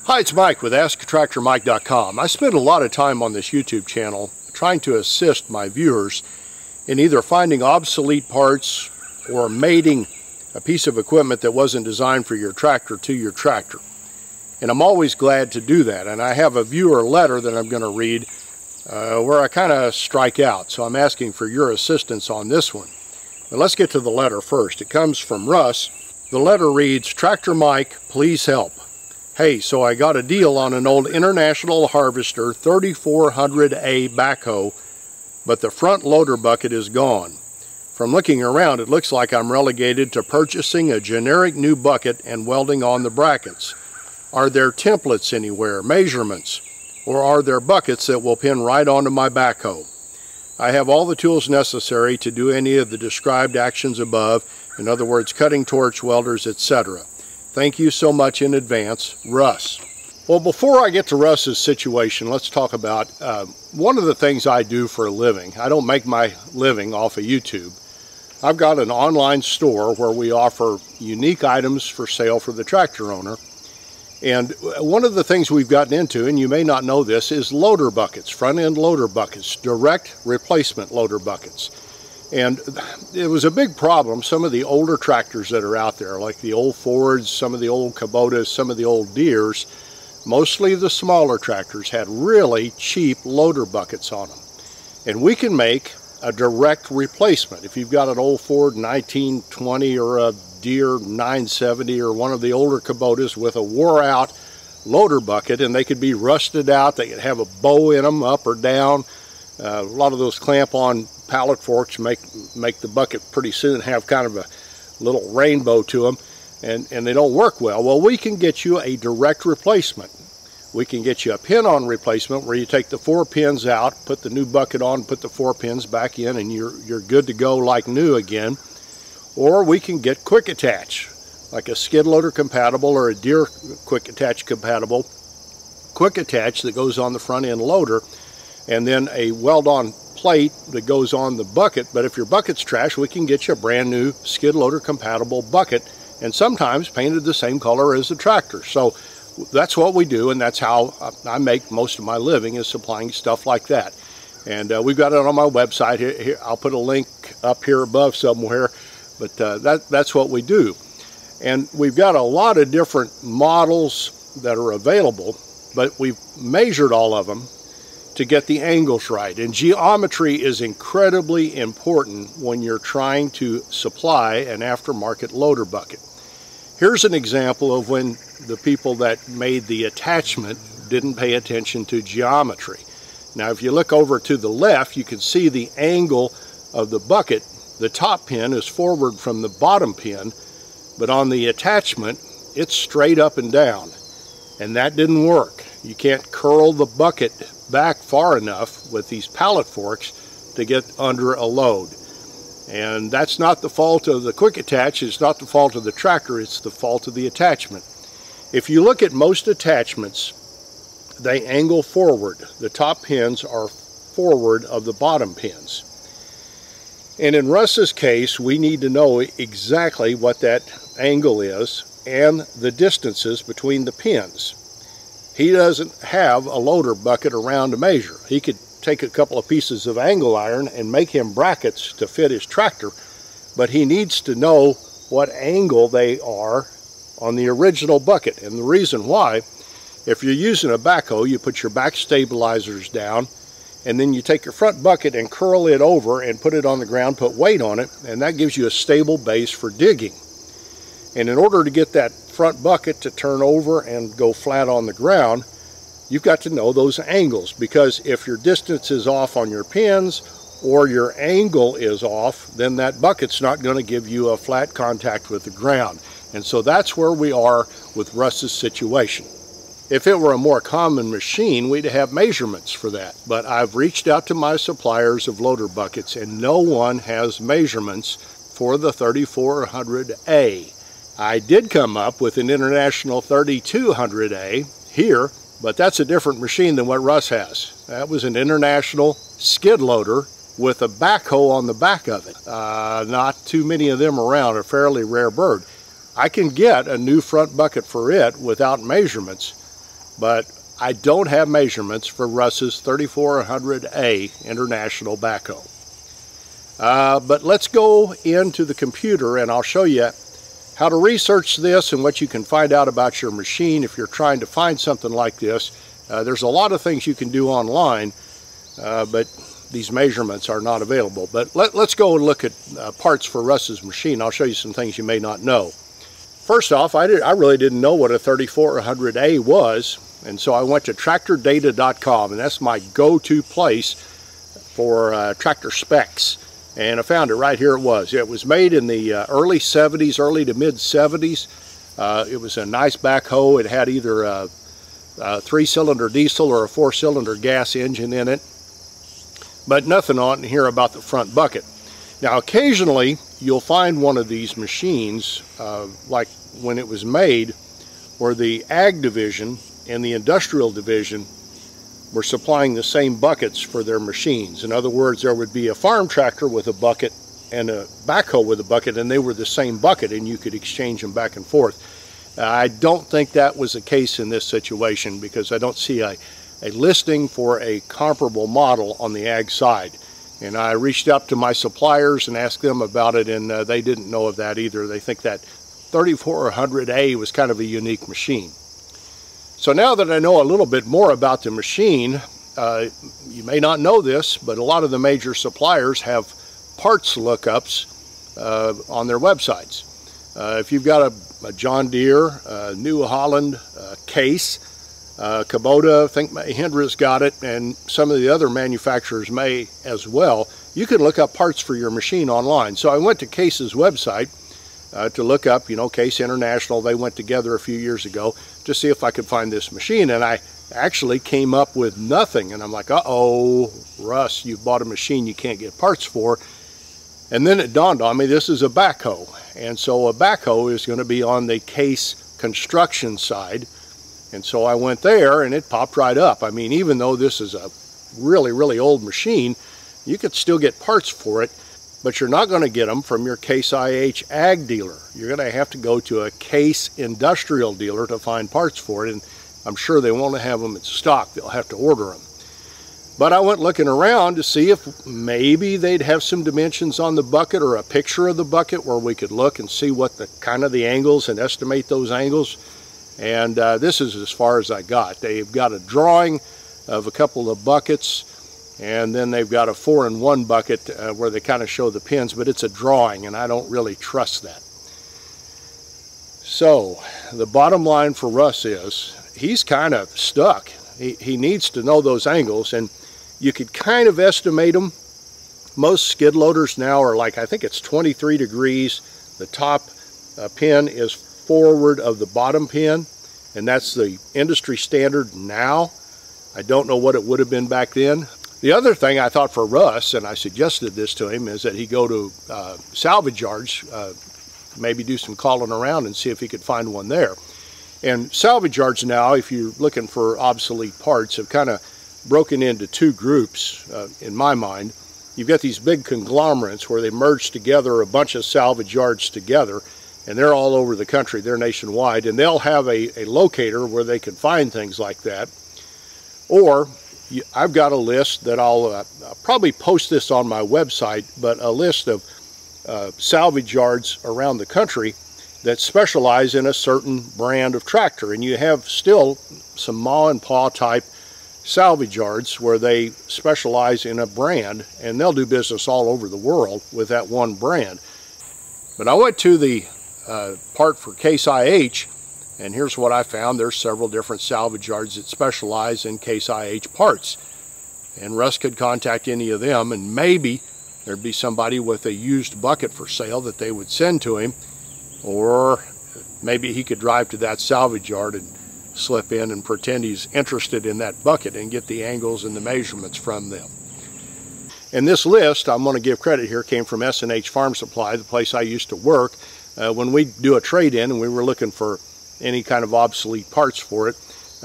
Hi, it's Mike with AskTractorMike.com. I spend a lot of time on this YouTube channel trying to assist my viewers in either finding obsolete parts or mating a piece of equipment that wasn't designed for your tractor to your tractor. And I'm always glad to do that. And I have a viewer letter that I'm going to read where I kind of strike out. So I'm asking for your assistance on this one. But let's get to the letter first. It comes from Russ. The letter reads, "Tractor Mike, please help. Hey, so I got a deal on an old International Harvester 3400A backhoe, but the front loader bucket is gone. From looking around, it looks like I'm relegated to purchasing a generic new bucket and welding on the brackets. Are there templates anywhere, measurements, or are there buckets that will pin right onto my backhoe? I have all the tools necessary to do any of the described actions above, in other words, cutting torch, welders, etc. Thank you so much in advance, Russ." Well, before I get to Russ's situation, let's talk about one of the things I do for a living. I don't make my living off of YouTube. I've got an online store where we offer unique items for sale for the tractor owner. And one of the things we've gotten into, and you may not know this, is loader buckets, front-end loader buckets, direct replacement loader buckets. And it was a big problem. Some of the older tractors that are out there, like the old Fords, some of the old Kubotas, some of the old Deeres, mostly the smaller tractors had really cheap loader buckets on them. And we can make a direct replacement. If you've got an old Ford 1920 or a Deere 970 or one of the older Kubotas with a wore-out loader bucket, and they could be rusted out, they could have a bow in them up or down. A lot of those clamp-on pallet forks make the bucket pretty soon have kind of a little rainbow to them, and they don't work well. Well, we can get you a direct replacement. We can get you a pin-on replacement where you take the 4 pins out, put the new bucket on, put the 4 pins back in, and you're good to go like new again. Or we can get quick attach, like a skid loader compatible or a Deere quick attach compatible quick attach that goes on the front end loader, and then a weld-on plate that goes on the bucket. But if your bucket's trash, we can get you a brand new skid loader compatible bucket, and sometimes painted the same color as the tractor. So that's what we do, and that's how I make most of my living, is supplying stuff like that. And we've got it on my website. Here, I'll put a link up here above somewhere, but that's what we do. And we've got a lot of different models that are available, but we've measured all of them to get the angles right. And geometry is incredibly important when you're trying to supply an aftermarket loader bucket. Here's an example of when the people that made the attachment didn't pay attention to geometry. Now, if you look over to the left, you can see the angle of the bucket. The top pin is forward from the bottom pin, but on the attachment, it's straight up and down. And that didn't work. You can't curl the bucket back far enough with these pallet forks to get under a load. And that's not the fault of the quick attach, it's not the fault of the tractor, it's the fault of the attachment. If you look at most attachments, they angle forward. The top pins are forward of the bottom pins. And in Russ's case, we need to know exactly what that angle is and the distances between the pins. He doesn't have a loader bucket around to measure. He could take a couple of pieces of angle iron and make him brackets to fit his tractor, but he needs to know what angle they are on the original bucket. And the reason why, if you're using a backhoe, you put your back stabilizers down, and then you take your front bucket and curl it over and put it on the ground, put weight on it, and that gives you a stable base for digging. And in order to get that front bucket to turn over and go flat on the ground, you've got to know those angles, because if your distance is off on your pins or your angle is off, then that bucket's not going to give you a flat contact with the ground. And so that's where we are with Russ's situation. If it were a more common machine, we'd have measurements for that. But I've reached out to my suppliers of loader buckets, and no one has measurements for the 3400A. I did come up with an International 3200A here, but that's a different machine than what Russ has. That was an International skid loader with a backhoe on the back of it. Not too many of them around, a fairly rare bird. I can get a new front bucket for it without measurements, but I don't have measurements for Russ's 3400A International Backhoe. But let's go into the computer and I'll show you how to research this and what you can find out about your machine if you're trying to find something like this. There's a lot of things you can do online, but these measurements are not available. But let's go and look at parts for Russ's machine. I'll show you some things you may not know. First off, I really didn't know what a 3400A was, and so I went to tractordata.com, and that's my go-to place for tractor specs. And I found it right here. It was made in the early 70s, early to mid 70s. It was a nice backhoe. It had either a 3-cylinder diesel or a 4-cylinder gas engine in it, but nothing on here about the front bucket. Now occasionally you'll find one of these machines, like when it was made, where the ag division and the industrial division were supplying the same buckets for their machines. In other words, there would be a farm tractor with a bucket and a backhoe with a bucket, and they were the same bucket, and you could exchange them back and forth. I don't think that was the case in this situation, because I don't see a listing for a comparable model on the ag side. And I reached out to my suppliers and asked them about it, and they didn't know of that either. They think that 3400A was kind of a unique machine. So now that I know a little bit more about the machine, you may not know this, but a lot of the major suppliers have parts lookups on their websites. If you've got a John Deere, New Holland, Case, Kubota, I think Mahindra's got it, and some of the other manufacturers may as well, you can look up parts for your machine online. So I went to Case's website to look up, Case International. They went together a few years ago to see if I could find this machine, and I actually came up with nothing. And I'm like, uh-oh, Russ, you bought a machine you can't get parts for. And then it dawned on me, this is a backhoe. And so a backhoe is going to be on the Case construction side. And so I went there and it popped right up. I mean, even though this is a really, really old machine, you could still get parts for it, but you're not going to get them from your Case IH ag dealer. You're going to have to go to a Case industrial dealer to find parts for it, and I'm sure they won't have them in stock. They'll have to order them. But I went looking around to see if maybe they'd have some dimensions on the bucket or a picture of the bucket where we could look and see what the kind of the angles and estimate those angles. And this is as far as I got. They've got a drawing of a couple of buckets, and then they've got a 4-in-1 bucket where they kind of show the pins, but it's a drawing, and I don't really trust that. So the bottom line for Russ is he's kind of stuck. He needs to know those angles, and you could kind of estimate them. Most skid loaders now are like, I think it's 23 degrees. The top pin is forward of the bottom pin, and that's the industry standard now. I don't know what it would have been back then. The other thing I thought for Russ, and I suggested this to him, is that he go to salvage yards, maybe do some calling around and see if he could find one there. And salvage yards now, if you're looking for obsolete parts, have kind of broken into two groups, in my mind. You've got these big conglomerates where they merge together a bunch of salvage yards together, and they're all over the country, they're nationwide, and they'll have a locator where they can find things like that. Or I've got a list that I'll probably post this on my website, but a list of salvage yards around the country that specialize in a certain brand of tractor. And you have still some ma and pa type salvage yards where they specialize in a brand, and they'll do business all over the world with that one brand. But I went to the part for Case IH, and here's what I found. There's several different salvage yards that specialize in Case IH parts. And Russ could contact any of them, and maybe there'd be somebody with a used bucket for sale that they would send to him, or maybe he could drive to that salvage yard and slip in and pretend he's interested in that bucket and get the angles and the measurements from them. And this list, I'm going to give credit here, came from S&H Farm Supply, the place I used to work. When we do a trade-in and we were looking for any kind of obsolete parts for it,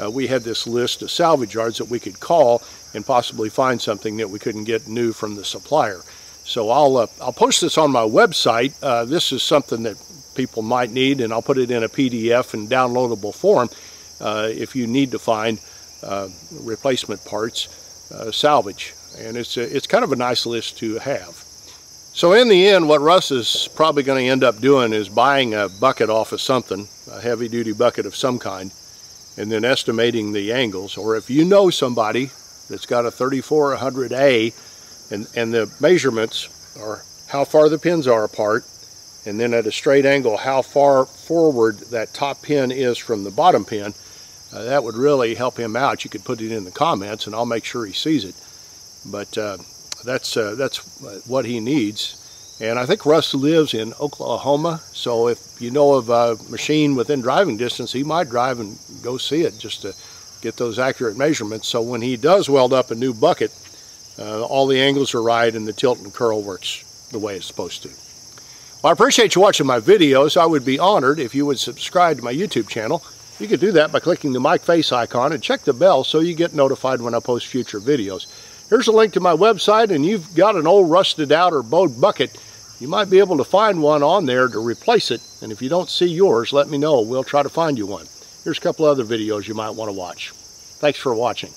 we had this list of salvage yards that we could call and possibly find something that we couldn't get new from the supplier. So I'll post this on my website. This is something that people might need, and I'll put it in a PDF in downloadable form. if you need to find replacement parts, salvage. And it's kind of a nice list to have. So in the end, what Russ is probably going to end up doing is buying a bucket off of something, a heavy-duty bucket of some kind, and then estimating the angles. Or if you know somebody that's got a 3400A and the measurements are how far the pins are apart, and then at a straight angle how far forward that top pin is from the bottom pin, that would really help him out. You could put it in the comments and I'll make sure he sees it. But that's what he needs. And I think Russ lives in Oklahoma, so if you know of a machine within driving distance, he might drive and go see it just to get those accurate measurements. So when he does weld up a new bucket, all the angles are right and the tilt and curl works the way it's supposed to. Well, I appreciate you watching my videos. I would be honored if you would subscribe to my YouTube channel. You could do that by clicking the mic face icon and check the bell so you get notified when I post future videos. Here's a link to my website, and you've got an old rusted out or bowed bucket, you might be able to find one on there to replace it. And if you don't see yours, let me know. We'll try to find you one. Here's a couple other videos you might want to watch. Thanks for watching.